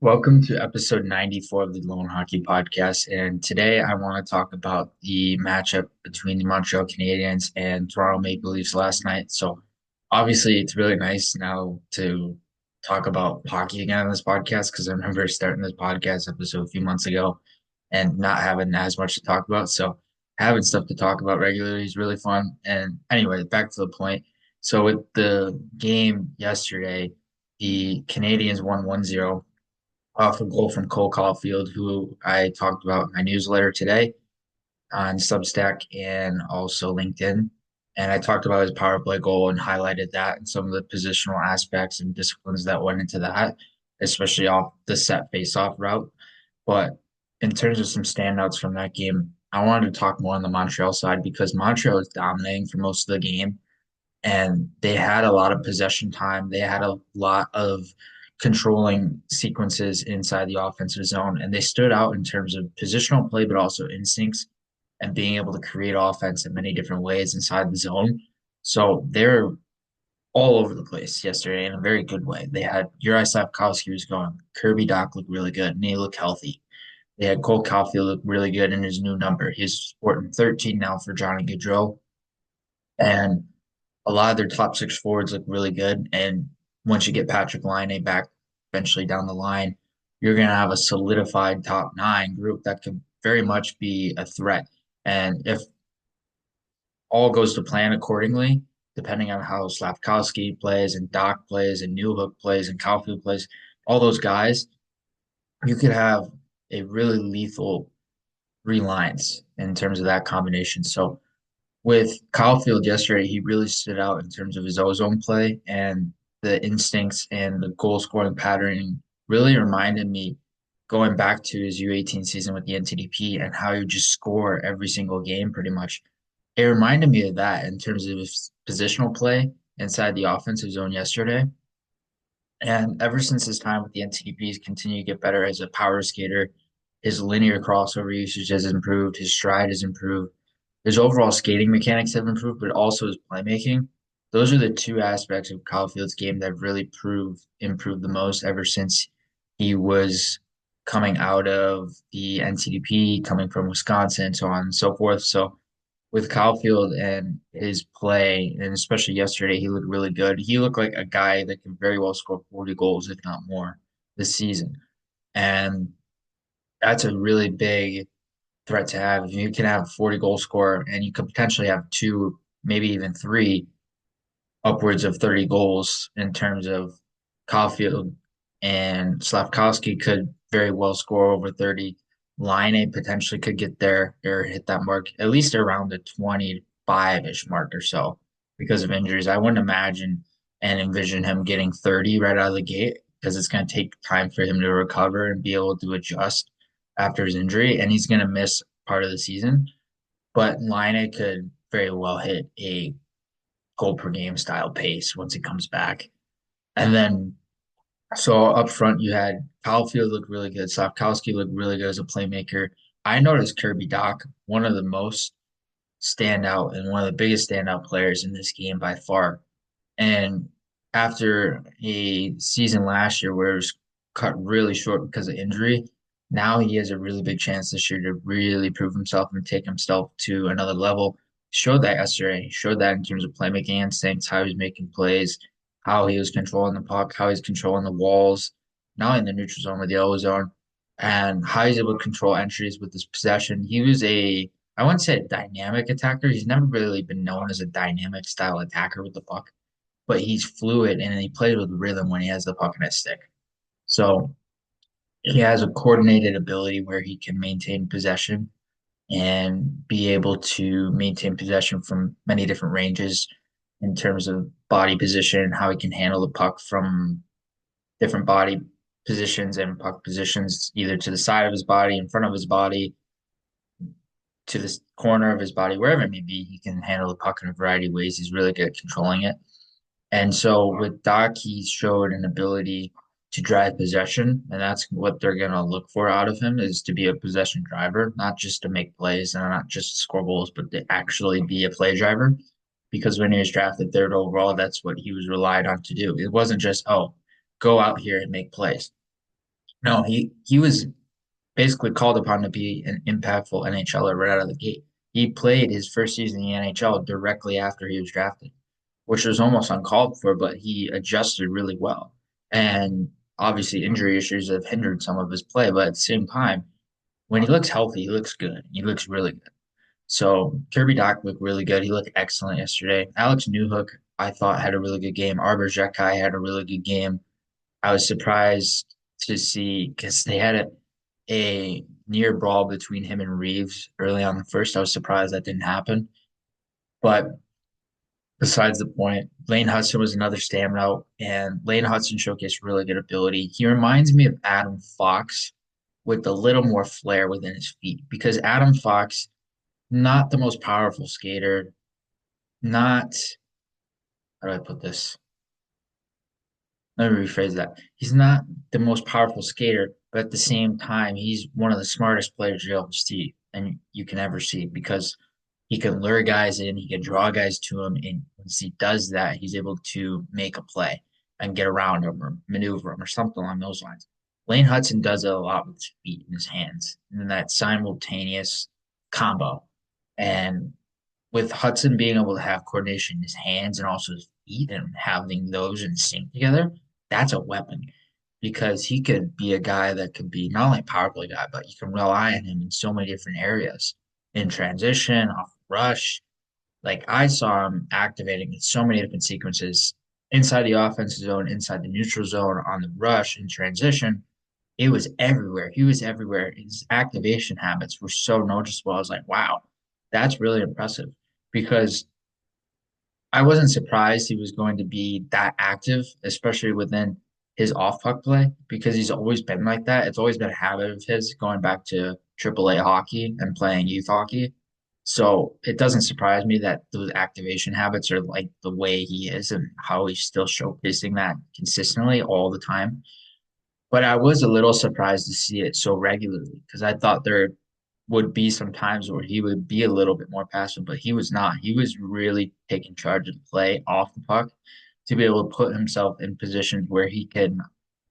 Welcome to episode 94 of the Loane Hockey Podcast. And today I want to talk about the matchup between the Montreal Canadiens and Toronto Maple Leafs last night. So, obviously, it's really nice now to talk about hockey again on this podcast because I remember starting this podcast episode a few months ago and not having as much to talk about. So, having stuff to talk about regularly is really fun. And anyway, back to the point. So, with the game yesterday, the Canadiens won 1-0 off a goal from Cole Caulfield, who I talked about in my newsletter today on Substack and also LinkedIn. And I talked about his power play goal and highlighted that and some of the positional aspects and disciplines that went into that, especially off the set face-off route. But in terms of some standouts from that game, I wanted to talk more on the Montreal side because Montreal was dominating for most of the game and they had a lot of possession time. They had a lot of controlling sequences inside the offensive zone, and they stood out in terms of positional play, but also instincts and being able to create offense in many different ways inside the zone. So they're all over the place yesterday in a very good way. They had Uri Slafkovsky was going, Kirby Doc looked really good, and he looked healthy. They had Cole Caulfield look really good in his new number. He's sporting 13 now for Johnny Gaudreau. And a lot of their top six forwards look really good. And once you get Patrick Laine back eventually down the line, you're going to have a solidified top nine group that could very much be a threat. And if all goes to plan accordingly, depending on how Slafkowski plays and Doc plays and Newhook plays and Caulfield plays, all those guys, you could have a really lethal three lines in terms of that combination. So with Caulfield yesterday, he really stood out in terms of his ozone play and the instincts and the goal scoring pattern really reminded me going back to his U18 season with the NTDP and how he would just score every single game pretty much. It reminded me of that in terms of his positional play inside the offensive zone yesterday. And ever since his time with the NTDP, he's continued to get better as a power skater. His linear crossover usage has improved. His stride has improved. His overall skating mechanics have improved, but also his playmaking. Those are the two aspects of Caulfield's game that have really improved the most ever since he was coming out of the NCDP, coming from Wisconsin, so on and so forth. So with Caulfield and his play, and especially yesterday, he looked really good. He looked like a guy that can very well score 40 goals, if not more, this season. And that's a really big threat to have. If you can have 40 goal scorer and you could potentially have two, maybe even three upwards of 30 goals in terms of Caulfield and Slafkowski could very well score over 30. Laine potentially could get there or hit that mark at least around the 25-ish mark or so because of injuries. I wouldn't imagine and envision him getting 30 right out of the gate because it's going to take time for him to recover and be able to adjust after his injury, and he's going to miss part of the season. But Laine could very well hit a goal per game style pace once he comes back. And then, so up front, you had Caulfield look really good. Slavkowski looked really good as a playmaker. I noticed Kirby Doc, one of the most standout and one of the biggest standout players in this game by far. And after a season last year where it was cut really short because of injury, now he has a really big chance this year to really prove himself and take himself to another level. Showed that yesterday. He showed that in terms of playmaking instincts, how he's making plays, how he was controlling the puck, how he's controlling the walls, not only in the neutral zone but the yellow zone, and how he's able to control entries with his possession. He was I wouldn't say a dynamic attacker. He's never really been known as a dynamic style attacker with the puck, but he's fluid and he plays with rhythm when he has the puck in his stick. So he has a coordinated ability where he can maintain possession and be able to maintain possession from many different ranges in terms of body position, how he can handle the puck from different body positions and puck positions, either to the side of his body, in front of his body, to the corner of his body, wherever it may be. He can handle the puck in a variety of ways. He's really good at controlling it. And so with Doc, he showed an ability to drive possession, and that's what they're going to look for out of him is to be a possession driver, not just to make plays and not just to score goals, but to actually be a play driver. Because when he was drafted third overall, that's what he was relied on to do. It wasn't just, oh, go out here and make plays. No, he was basically called upon to be an impactful NHLer right out of the gate. He played his first season in the NHL directly after he was drafted, which was almost uncalled for, but he adjusted really well. And obviously, injury issues have hindered some of his play, but at the same time, when he looks healthy, he looks good. He looks really good. So Kirby Doc looked really good. He looked excellent yesterday. Alex Newhook, I thought, had a really good game. Arbor Xhekaj had a really good game. I was surprised to see because they had a near brawl between him and Reeves early on the first. I was surprised that didn't happen. But besides the point, Lane Hudson was another standout, and Lane Hudson showcased really good ability. He reminds me of Adam Fox with a little more flair within his feet because Adam Fox, not the most powerful skater, not, how do I put this? Let me rephrase that. He's not the most powerful skater, but at the same time, he's one of the smartest players you'll ever see and you can ever see because he can lure guys in, he can draw guys to him, and once he does that, he's able to make a play and get around him or maneuver him or something along those lines. Lane Hudson does it a lot with his feet and his hands, and that simultaneous combo. And with Hudson being able to have coordination in his hands and also his feet and having those in sync together, that's a weapon because he could be a guy that could be not only a power play guy, but you can rely on him in so many different areas in transition, off rush. Like I saw him activating in so many different sequences inside the offensive zone, inside the neutral zone, on the rush, in transition. It was everywhere. He was everywhere. His activation habits were so noticeable. I was like, wow, that's really impressive because I wasn't surprised he was going to be that active, especially within his off puck play, because he's always been like that. It's always been a habit of his going back to AAA hockey and playing youth hockey. So it doesn't surprise me that those activation habits are like the way he is and how he's still showcasing that consistently all the time. But I was a little surprised to see it so regularly because I thought there would be some times where he would be a little bit more passive, but he was not. He was really taking charge of the play off the puck to be able to put himself in positions where he can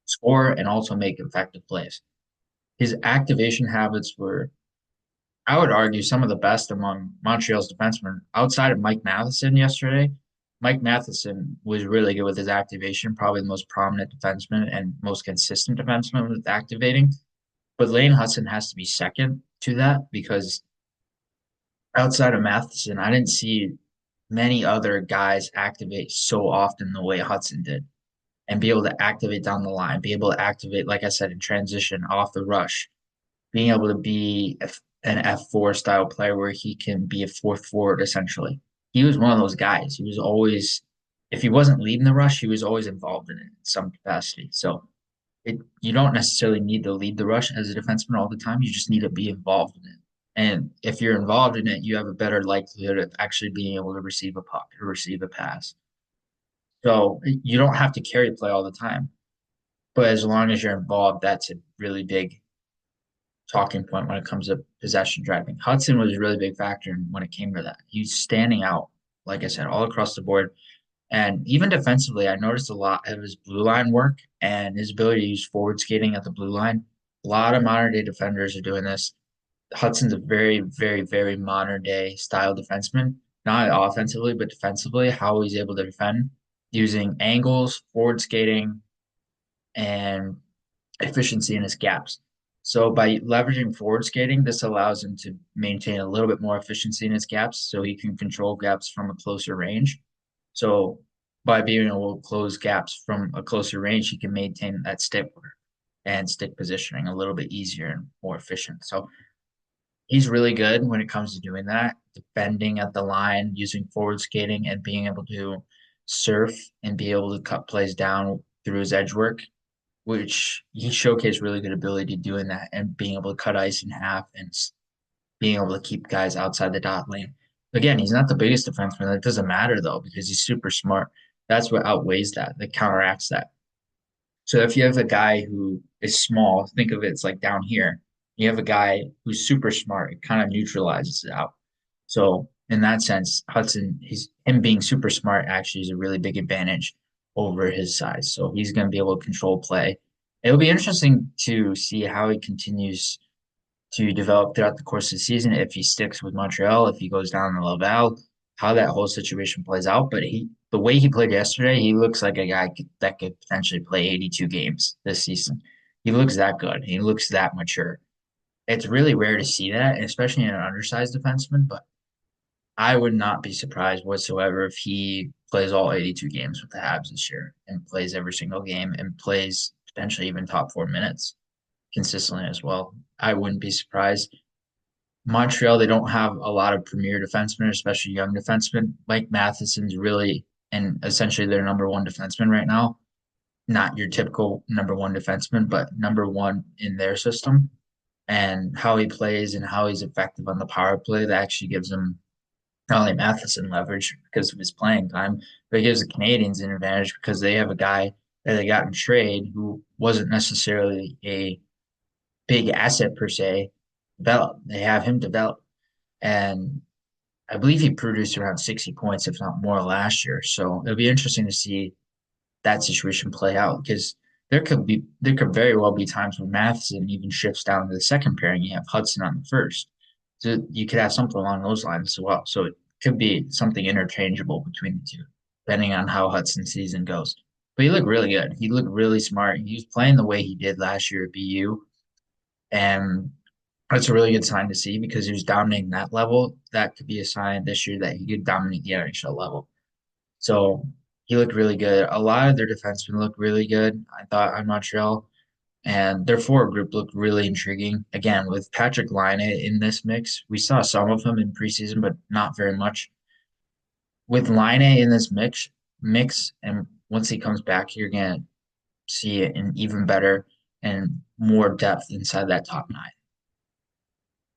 score and also make effective plays. His activation habits were, I would argue, some of the best among Montreal's defensemen outside of Mike Matheson yesterday. Mike Matheson was really good with his activation, probably the most prominent defenseman and most consistent defenseman with activating. But Lane Hudson has to be second to that because outside of Matheson, I didn't see many other guys activate so often the way Hudson did and be able to activate down the line, be able to activate, like I said, in transition off the rush, being able to be an F4 style player where he can be a fourth forward essentially. He was one of those guys. He was always, if he wasn't leading the rush, he was always involved in it in some capacity. So you don't necessarily need to lead the rush as a defenseman all the time. You just need to be involved in it. And if you're involved in it, you have a better likelihood of actually being able to receive a puck or receive a pass. So you don't have to carry play all the time. But as long as you're involved, that's a really big talking point when it comes to possession driving. Hudson was a really big factor when it came to that. He's standing out, like I said, all across the board. And even defensively, I noticed a lot of his blue line work and his ability to use forward skating at the blue line. A lot of modern day defenders are doing this. Hudson's a very, very, very modern day style defenseman, not offensively, but defensively, how he's able to defend using angles, forward skating, and efficiency in his gaps. So by leveraging forward skating, this allows him to maintain a little bit more efficiency in his gaps so he can control gaps from a closer range. So by being able to close gaps from a closer range, he can maintain that stick work and stick positioning a little bit easier and more efficient. So he's really good when it comes to doing that, defending at the line, using forward skating, and being able to surf and be able to cut plays down through his edge work, which he showcased really good ability doing that and being able to cut ice in half and being able to keep guys outside the dot lane. Again, he's not the biggest defenseman. That doesn't matter though because he's super smart. That's what outweighs that. That counteracts that. So if you have a guy who is small, think of it, it's like down here. You have a guy who's super smart. It kind of neutralizes it out. So in that sense, Hudson, he's him being super smart actually is a really big advantage over his size. So he's going to be able to control play It'll be interesting to see how he continues to develop throughout the course of the season. If he sticks with Montreal, if he goes down to Laval, how that whole situation plays out. But the way he played yesterday, he looks like a guy that could potentially play 82 games this season. He looks that good. He looks that mature. It's really rare to see that, especially in an undersized defenseman. But I would not be surprised whatsoever if he plays all 82 games with the Habs this year and plays every single game and plays potentially even top 4 minutes consistently as well. I wouldn't be surprised. Montreal, they don't have a lot of premier defensemen, especially young defensemen. Mike Matheson's really and essentially their number one defenseman right now. Not your typical number one defenseman, but number one in their system. And how he plays and how he's effective on the power play, that actually gives him not only Matheson leverage because of his playing time, but it gives the Canadians an advantage because they have a guy that they got in trade who wasn't necessarily a big asset per se. Develop. They have him develop. And I believe he produced around 60 points, if not more, last year. So it'll be interesting to see that situation play out because there could very well be times when Matheson even shifts down to the second pairing. You have Hudson on the first. So you could have something along those lines as well. So it could be something interchangeable between the two, depending on how Hudson's season goes. But he looked really good. He looked really smart. He was playing the way he did last year at BU. And that's a really good sign to see because he was dominating that level. That could be a sign this year that he could dominate the NHL level. So he looked really good. A lot of their defensemen looked really good, I thought, on Montreal. And their forward group looked really intriguing. Again, with Patrick Laine in this mix, we saw some of him in preseason, but not very much. With Laine in this mix, and once he comes back, you're gonna see it in even better and more depth inside that top nine.